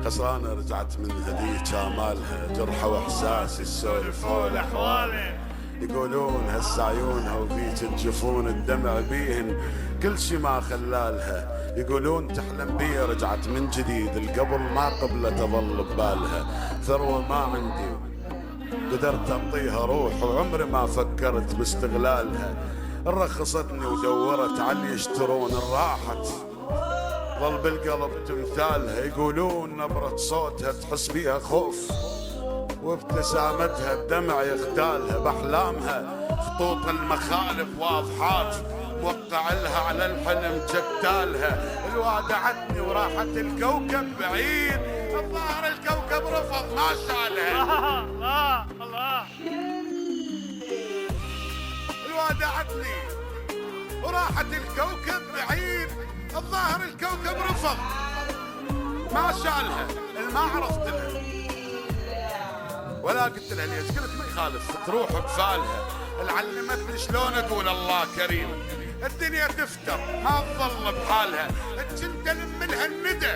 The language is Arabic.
خسرانة رجعت من هديك آمالها، جرحة وإحساس يسولفوا الأحوال. يقولون هسه عيونها وذيك الجفون الدمع بيهن كل شي ما خلالها. يقولون تحلم بيا رجعت من جديد، القبل ما قبلت أظل ببالها. ثروة ما عندي قدرت أعطيها روح، وعمري ما فكرت باستغلالها. رخصتني ودورت علي يشترون راحت، ظل بالقلب تمثالها. يقولون نبرة صوتها تحس بيها خوف، وابتسامتها الدمع يختالها. بأحلامها خطوط المخالف واضحات، موقع لها على الحلم جتالها. الوادعتني وراحت الكوكب بعيد، الظاهر الكوكب رفض ما شالها. الله الوادعتني وراحت الكوكب بعيد، الظاهر الكوكب رفض ما شالها. ما عرفت لها ولا قلت لها ليش، قلت ما يخالف تروح بفالها. علمتني شلون اقول الله كريم، الدنيا تفتر ما تظل بحالها. كنت الم لها الندى